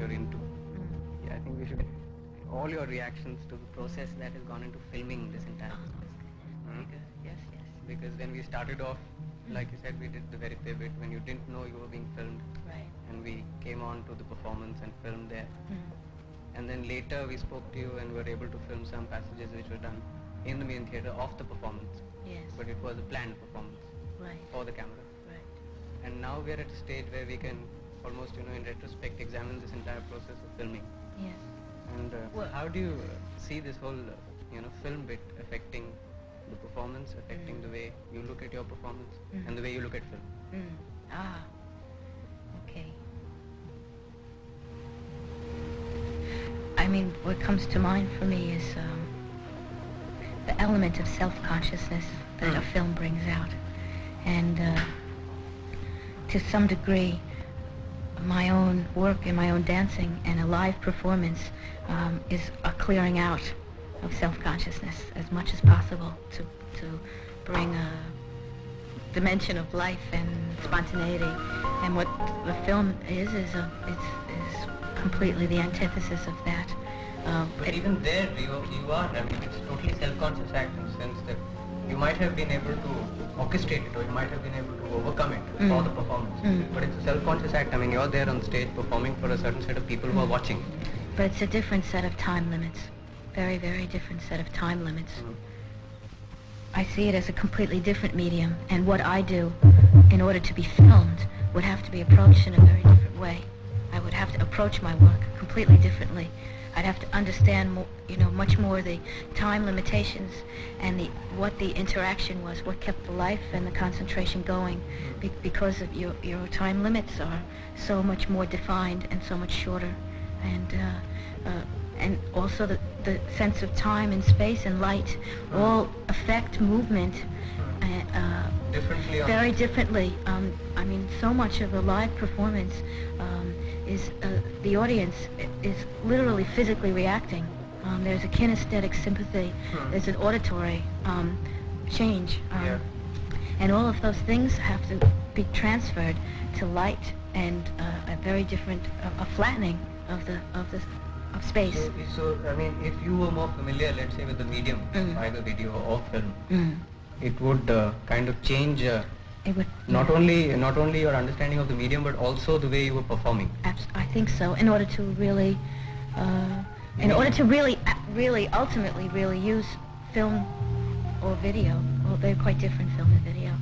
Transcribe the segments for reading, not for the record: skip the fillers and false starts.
you're into. Yeah, I think we should, all your reactions to the process that has gone into filming this entire business. Yes, yes. Because when we started off, like you said, we did the very pivot when you didn't know you were being filmed. Right. And we came on to the performance and filmed there. And then later we spoke to you and were able to film some passages which were done in the main theatre of the performance. Yes. But it was a planned performance. Right. For the camera. Right. And now we're at a stage where we can almost, in retrospect, examine this entire process of filming. Yes. And how do you see this whole, film bit affecting the performance, affecting the way you look at your performance and the way you look at film? Okay. I mean, what comes to mind for me is the element of self-consciousness that a film brings out. And to some degree, my own work and my own dancing and a live performance is a clearing out of self-consciousness as much as possible to bring a dimension of life and spontaneity. And what the film is completely the antithesis of that. But even there, you are, it's totally self-conscious act in the sense that you might have been able to orchestrate it or you might have been able to overcome it for the performance. But it's a self-conscious act. You're there on stage performing for a certain set of people who are watching. But it's a different set of time limits. Very, very different set of time limits. I see it as a completely different medium, and what I do in order to be filmed would have to be approached in a very different way. I would have to approach my work completely differently. I'd have to understand more, much more the time limitations and what the interaction was, what kept the life and the concentration going, because of your time limits are so much more defined and so much shorter, and also the sense of time and space and light all affect movement differently. Very differently. So much of a live performance is the audience is literally physically reacting. There's a kinesthetic sympathy. There's an auditory change, and all of those things have to be transferred to light and a very different a flattening of space. So if you were more familiar, let's say, with the medium, either video or film, it would kind of change. It would not only your understanding of the medium, but also the way you were performing. I think so. In order to really, ultimately really use film or video, well, they're quite different, film and video.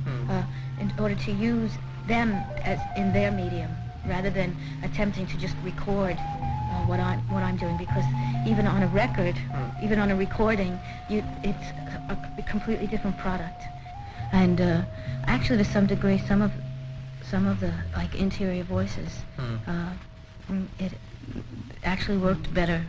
In order to use them as in their medium, rather than attempting to just record what I'm doing, because even on a record, even on a recording, it's a completely different product. And actually, to some degree, some of the interior voices, it actually worked better.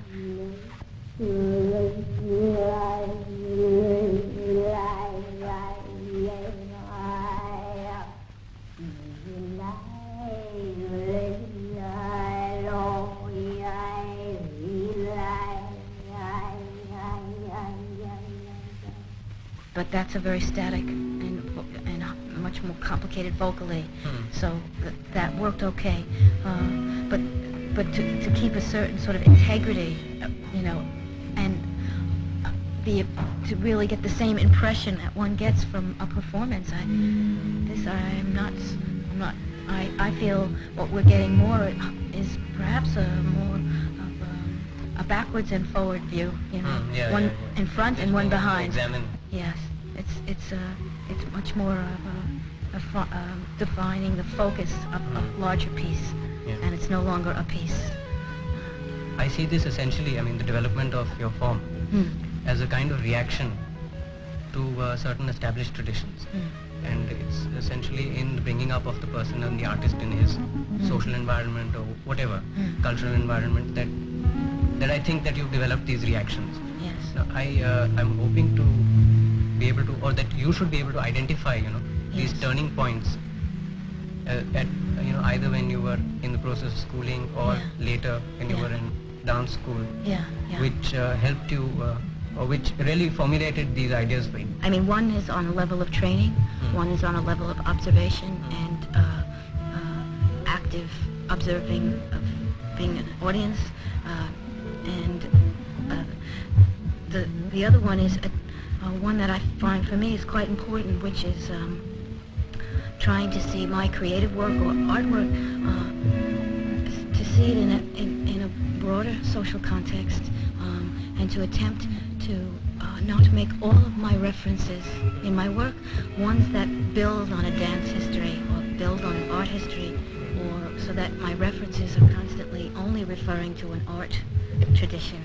But that's a very static and much more complicated vocally, so that worked okay. But to keep a certain sort of integrity, and to really get the same impression that one gets from a performance, I feel what we're getting more is perhaps a more of a backwards and forward view, one in front and one behind. Examine. Yes, it's much more of defining the focus of a larger piece, and it's no longer a piece. I see this essentially, the development of your form as a kind of reaction to certain established traditions. And it's essentially in the bringing up of the person and the artist in his social environment or whatever, cultural environment, that I think that you've developed these reactions. Yes. Now, I'm hoping to be able to, or that you should be able to identify, these turning points at, either when you were in the process of schooling or later when you were in dance school, which helped you, or which really formulated these ideas for you. One is on a level of training, one is on a level of observation and active observing of developing an audience, and the other one is one that I find for me is quite important, which is trying to see my creative work or artwork, to see it in a broader social context, and to attempt to not make all of my references in my work ones that build on a dance history or build on an art history, or so that my references are constantly only referring to an art tradition.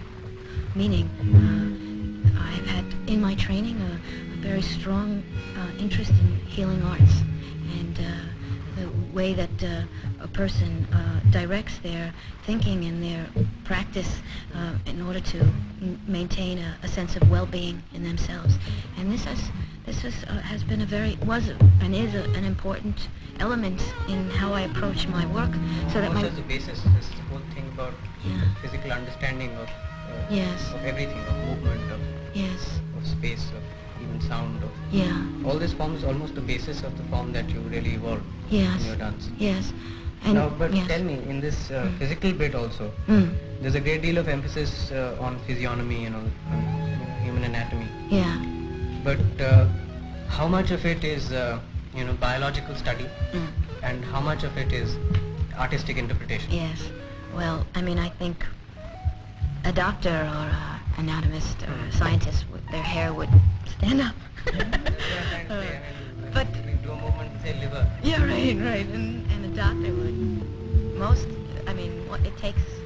Meaning, I've had in my training a very strong interest in healing arts, and the way that a person directs their thinking and their practice in order to maintain a sense of well-being in themselves. And this has been was and is an important element in how I approach my work. So that also as a basis, this whole thing about physical understanding of of everything, of movement, of space, of even sound, of all this forms almost the basis of the form that you really evolved in your dance. And now, but tell me, in this physical bit also, there's a great deal of emphasis on physiognomy and on human anatomy. But how much of it is biological study, and how much of it is artistic interpretation? Well, I mean, I think a doctor or an anatomist or a scientist with their hair would stand up. But do a movement, say liver. Right. And a doctor would.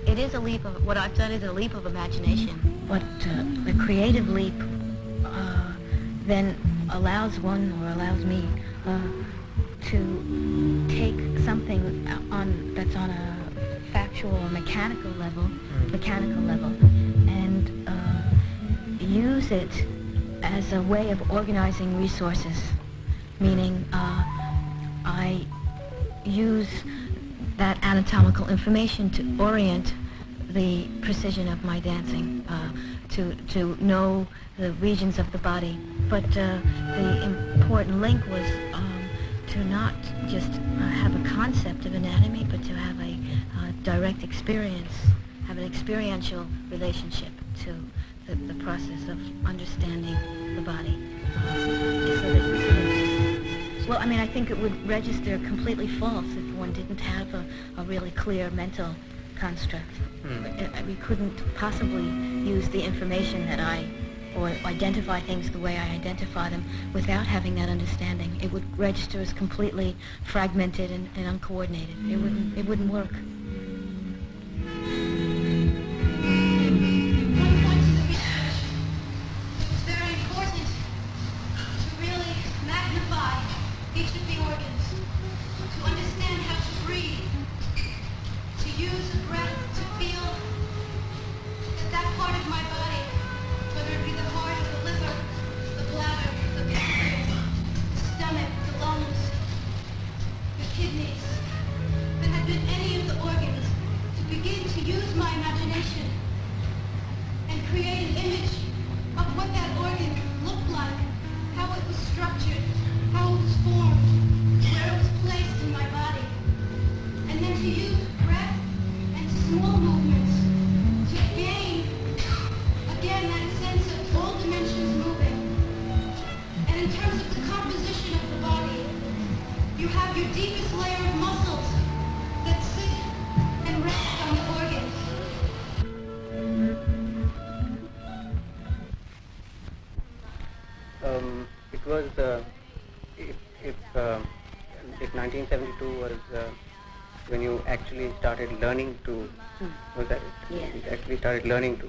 It is a leap of, what I've done is a leap of imagination. But the creative leap then allows me to take something that's on a factual or mechanical level, and use it as a way of organizing resources. Meaning, I use that anatomical information to orient the precision of my dancing, to know the regions of the body. But the important link was to not just have a concept of anatomy, but to have a direct experience, have an experiential relationship to the process of understanding the body. Well, I mean, I think it would register completely false if one didn't have a really clear mental construct. We couldn't possibly use the information or identify things the way I identify them without having that understanding. It would register as completely fragmented and uncoordinated. It wouldn't work. If 1972 was when you actually started learning to, was that it? Yes. You actually started learning to,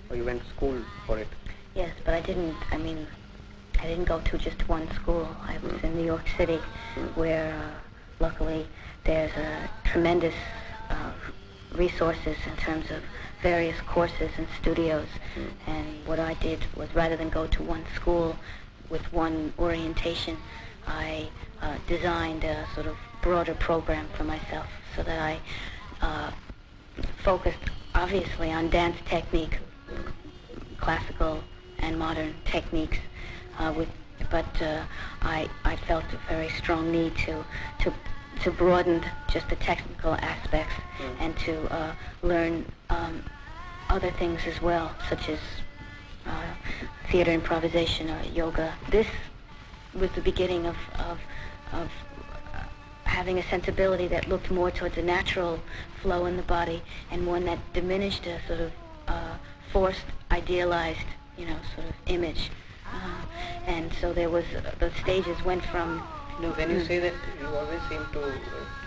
or you went to school for it? Yes, but I didn't go to just one school. I was in New York City, where luckily there's tremendous resources in terms of various courses and studios. And what I did was, rather than go to one school with one orientation, I designed a sort of broader program for myself, so that I focused obviously on dance technique, classical and modern techniques, but I felt a very strong need to to broaden just the technical aspects and to learn other things as well, such as theater improvisation or yoga. This was the beginning of having a sensibility that looked more towards a natural flow in the body and one that diminished a sort of forced, idealized, sort of image. And so there was, the stages went from... When you say that, you always seem to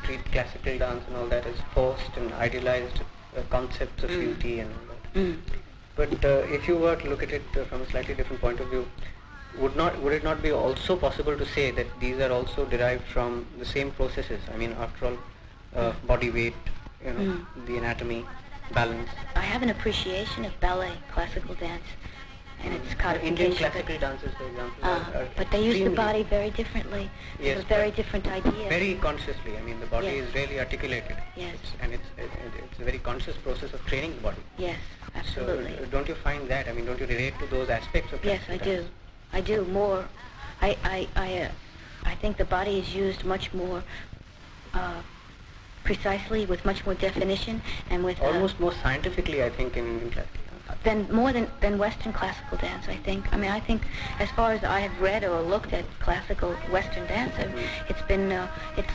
treat classical dance and all that as forced and idealized concepts of beauty and all that. But if you were to look at it from a slightly different point of view, would it not be also possible to say that these are also derived from the same processes? I mean, after all, body weight, the anatomy, balance. I have an appreciation of ballet, classical dance, and its codification. Indian classical dances, for example, are but they use the body very differently. Yes, with very different ideas. Very consciously. I mean, the body is really articulated. Yes. It's a very conscious process of training the body. Yes, absolutely. So, don't you find that? I mean, don't you relate to those aspects of classical dance? Yes, I do more. I think the body is used much more precisely, with much more definition, and with almost more scientifically, I think, in Indian classical dance. More than Western classical dance, I think. I mean, I think as far as I have read or looked at classical Western dance, it's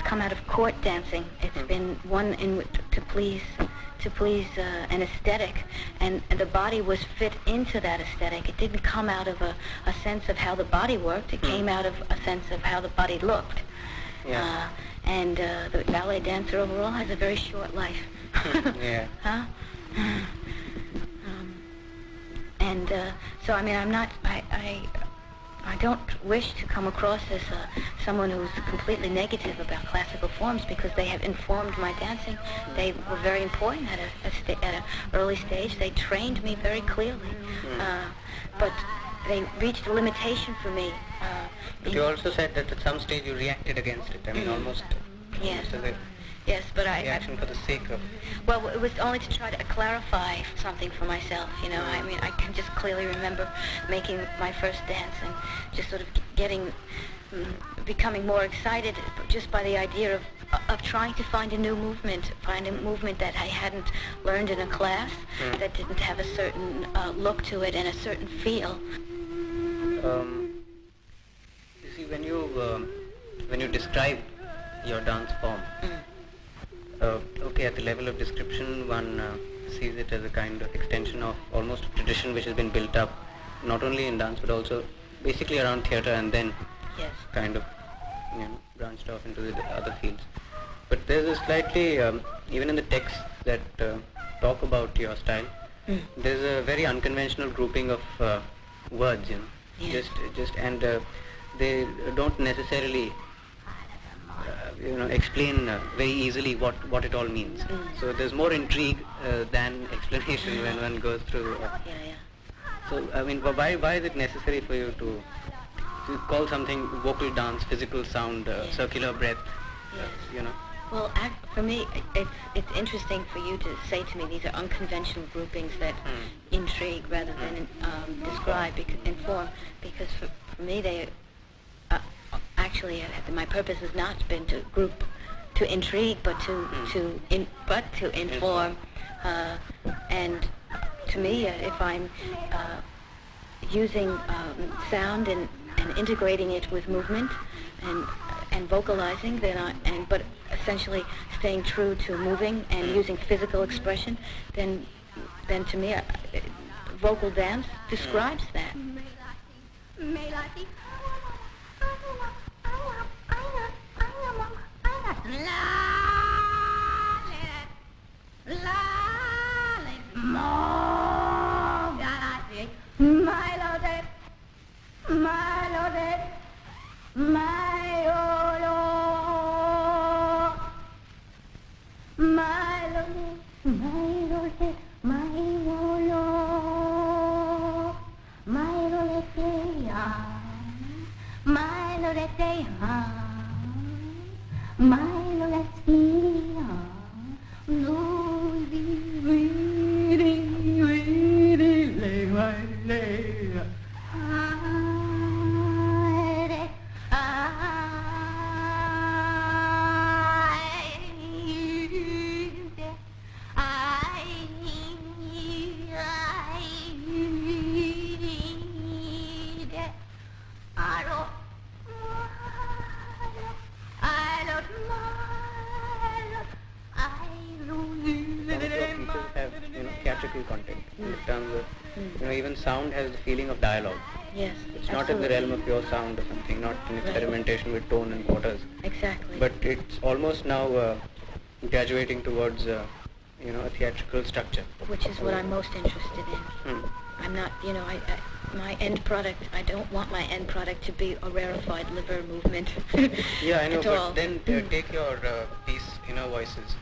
come out of court dancing. It's been one to please an aesthetic, and the body was fit into that aesthetic. It didn't come out of a sense of how the body worked. It came out of a sense of how the body looked. Yes. And the ballet dancer overall has a very short life. Yeah. Huh? And so, I mean, I don't wish to come across as someone who's completely negative about classical forms, because they have informed my dancing. They were very important at an early stage. They trained me very clearly, but they reached a limitation for me. But you also said that at some stage you reacted against it. I mean, almost as a reaction for the sake of... Well, it was only to try to clarify something for myself, I mean, I can just clearly remember making my first dance and just sort of becoming more excited just by the idea of trying to find a new movement, that I hadn't learned in a class, that didn't have a certain look to it and a certain feel. You see, when you describe your dance form, at the level of description, one sees it as a kind of extension of almost a tradition which has been built up, not only in dance but also basically around theatre, and then kind of branched off into the other fields. But there's a slightly, even in the texts that talk about your style, there's a very unconventional grouping of words, and they don't necessarily explain very easily what it all means. So there's more intrigue than explanation when one goes through. So I mean, why is it necessary for you to call something vocal dance, physical sound, circular breath? Well, for me, it's interesting for you to say to me these are unconventional groupings that intrigue rather than describe, inform, because for me they actually my purpose has not been to group, to intrigue, but to inform. And to me, if I'm using sound and integrating it with movement and vocalizing, but essentially staying true to moving and using physical expression, then to me, vocal dance describes that. terms of, even sound has the feeling of dialogue. Yes, It's not in the realm of pure sound or something, not in experimentation with tone and quarters. Exactly. But it's almost now graduating towards, a theatrical structure. Which is what I'm most interested in. I'm not, my end product, I don't want my end product to be a rarefied liver movement. Yeah, I know, at but all. then take your piece, Inner Voices.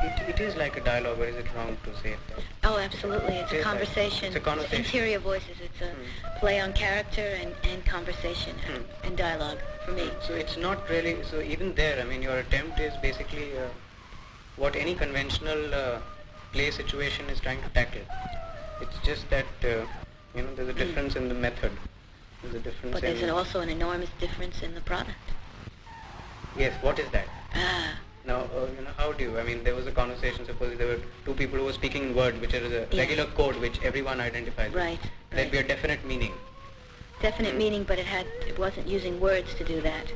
It is like a dialogue, or is it wrong to say it? Oh, absolutely. It's a conversation. It's a conversation. Interior voices. It's a play on character and conversation and dialogue for me. So it's not really, so even there, I mean, your attempt is basically what any conventional play situation is trying to tackle. It's just that, there's a difference in the method. There's a difference But there's also an enormous difference in the product. Yes, what is that? Now, how do you, I mean, there was a conversation, suppose there were two people who were speaking in words, which is a regular code which everyone identifies with. Right. There'd be a definite meaning. Definite meaning, but it wasn't using words to do that.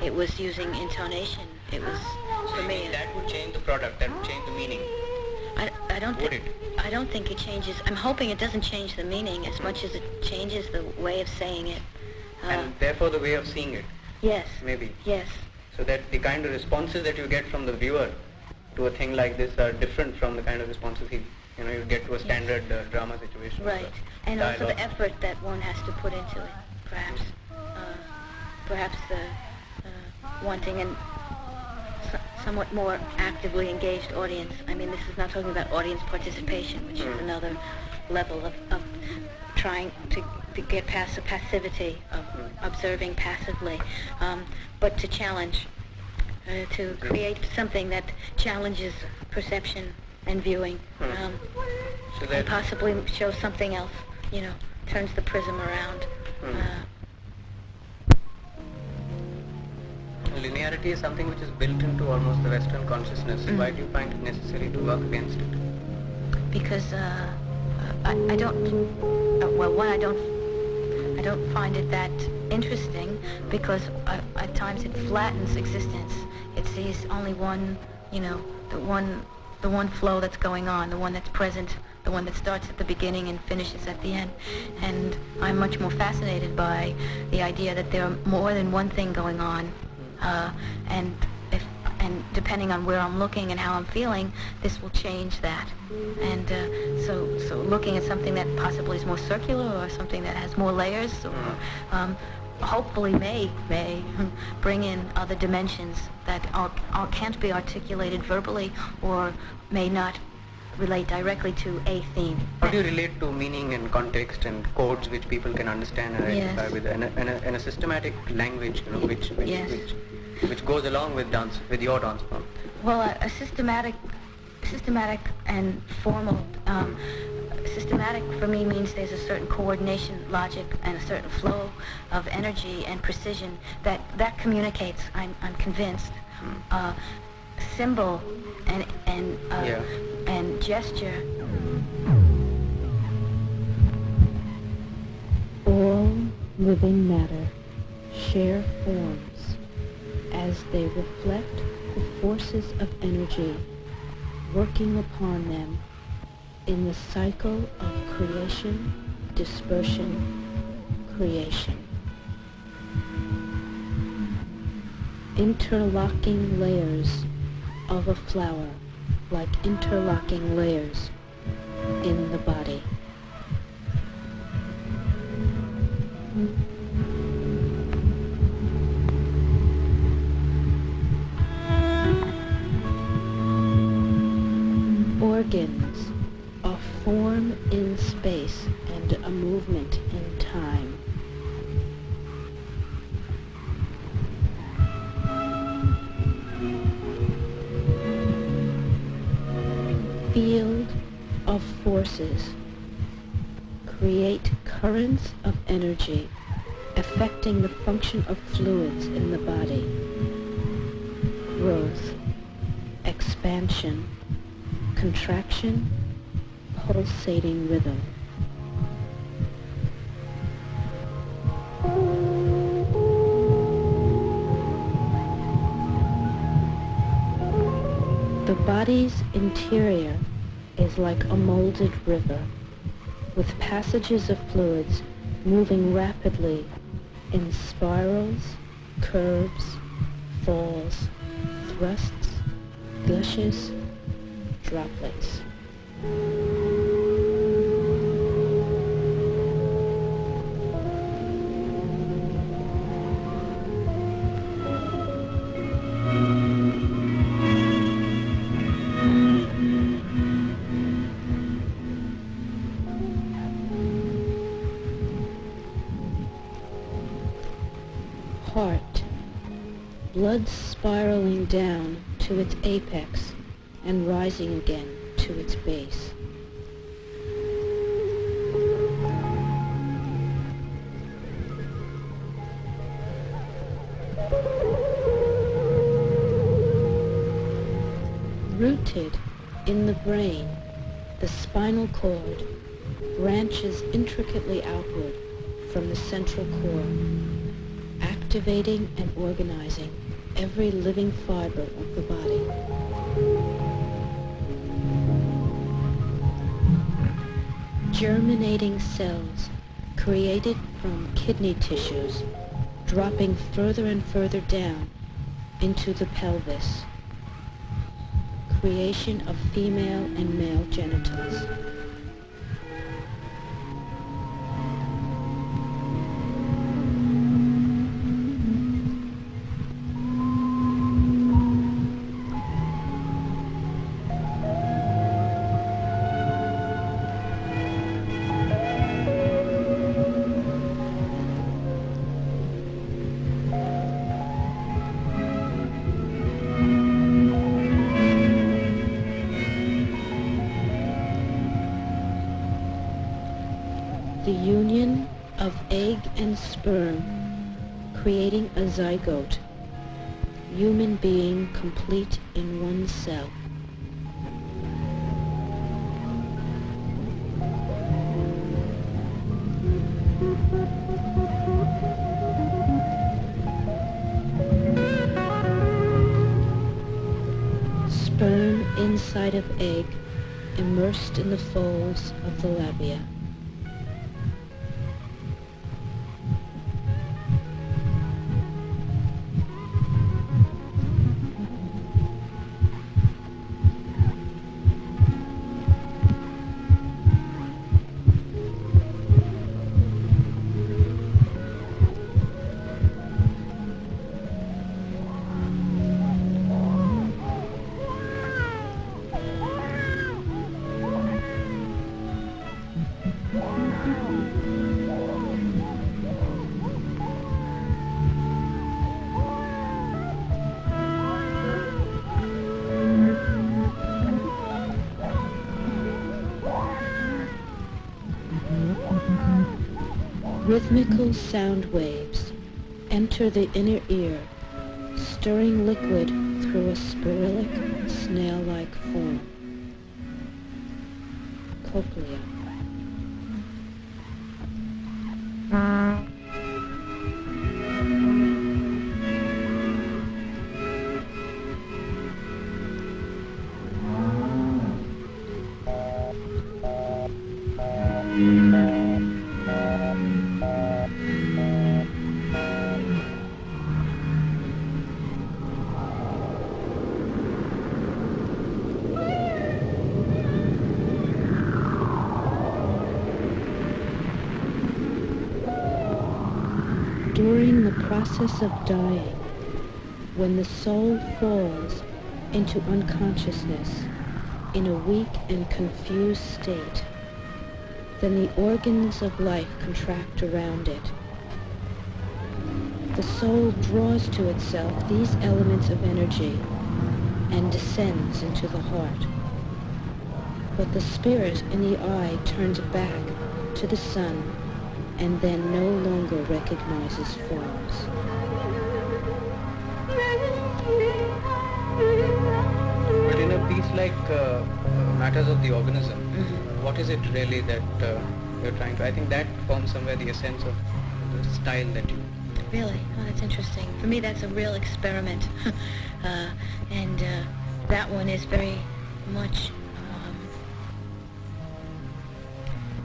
It was using intonation. It was, for me, that would change the product, that would change the meaning. I don't think it changes. I'm hoping it doesn't change the meaning as much as it changes the way of saying it. And therefore the way of seeing it. Yes. Maybe. Yes. So that the kind of responses that you get from the viewer to a thing like this are different from the kind of responses you get to a standard drama situation. Right. And also the effort that one has to put into it, perhaps. Perhaps wanting a somewhat more actively engaged audience. I mean, this is not talking about audience participation, which is another level of trying to get past the passivity of observing passively, but to challenge, to create something that challenges perception and viewing, so and possibly shows something else, turns the prism around. Linearity is something which is built into almost the Western consciousness. Why do you find it necessary to work against it? Because I don't find it that interesting, because at times it flattens existence. It sees only one, the one flow that's going on, the one that's present, the one that starts at the beginning and finishes at the end. And I'm much more fascinated by the idea that there are more than one thing going on. And depending on where I'm looking and how I'm feeling, this will change that. And so looking at something that possibly is more circular, or something that has more layers, hopefully may bring in other dimensions that can't be articulated verbally or may not relate directly to a theme. How do you relate to meaning and context and codes which people can understand and identify with, and a systematic language, which goes along with dance, with your dance form? Well, a systematic and formal. Systematic for me means there's a certain coordination, logic, and a certain flow of energy and precision that communicates. I'm convinced. Symbol and gesture. All living matter share forms as they reflect the forces of energy working upon them in the cycle of creation, dispersion, creation. Interlocking layers of a flower, like interlocking layers in the body. Organs, a form in space and a movement in time. Field of forces create currents of energy affecting the function of fluids in the body. Growth, expansion, contraction, pulsating rhythm. The body's interior is like a molded river, with passages of fluids moving rapidly in spirals, curves, falls, thrusts, gushes, droplets. Heart, blood spiraling down to its apex and rising again to its base. Rooted in the brain, the spinal cord branches intricately outward from the central core, activating and organizing every living fiber of the body. Germinating cells created from kidney tissues, dropping further and further down into the pelvis. Creation of female and male genitals. The union of egg and sperm, creating a zygote, human being complete in one cell. Sperm inside of egg, immersed in the folds of the labia. Rhythmical sound waves enter the inner ear, stirring liquid through a spirilic, snail-like form. Cochlea. During the process of dying, when the soul falls into unconsciousness in a weak and confused state, then the organs of life contract around it. The soul draws to itself these elements of energy and descends into the heart. But the spirit in the eye turns back to the sun and then no longer recognizes forms. But in a piece like Matters of the Organism, what is it really that you're trying to... I think that forms somewhere the essence of the style that you... Really? Oh, that's interesting. For me, that's a real experiment. And that one is very much...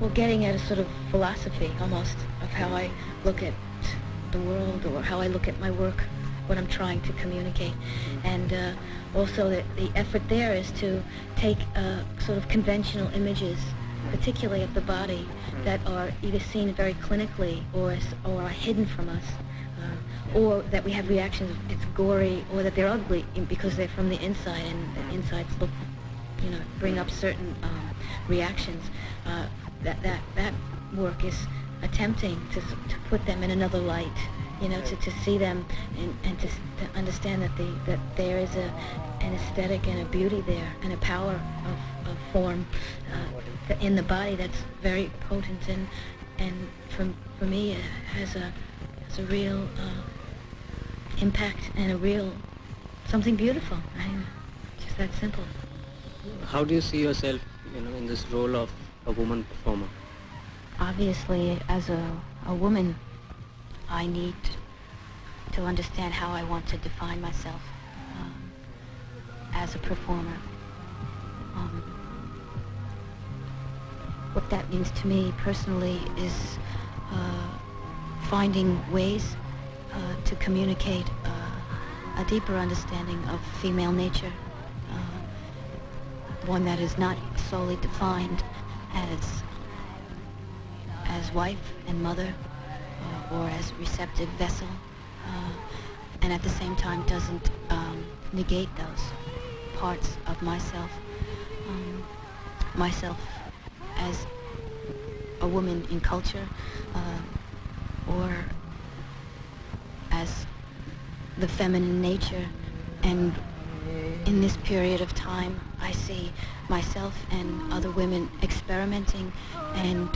well, getting at a sort of philosophy, almost, of how I look at the world, or how I look at my work, what I'm trying to communicate. And also the effort there is to take sort of conventional images, particularly of the body, that are either seen very clinically or are hidden from us, or that we have reactions, it's gory, or that they're ugly because they're from the inside, and the insides look, bring up certain reactions. That work is attempting to put them in another light, to see them and to understand that there is an aesthetic and a beauty there and a power of form in the body that's very potent, and for me it has a real impact and a real something beautiful. Just that simple. How do you see yourself, in this role of a woman performer? Obviously, as a woman, I need to understand how I want to define myself as a performer. What that means to me personally is finding ways to communicate a deeper understanding of female nature, one that is not solely defined as wife and mother, or as receptive vessel, and at the same time doesn't negate those parts of myself. Myself as a woman in culture, or as the feminine nature. And in this period of time, I see myself and other women experimenting and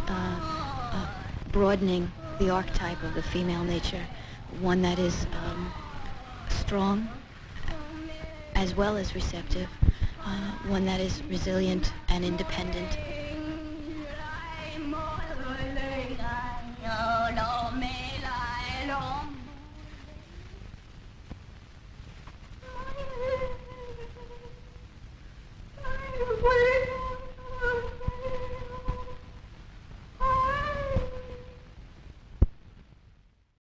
broadening the archetype of the female nature, one that is strong as well as receptive, one that is resilient and independent,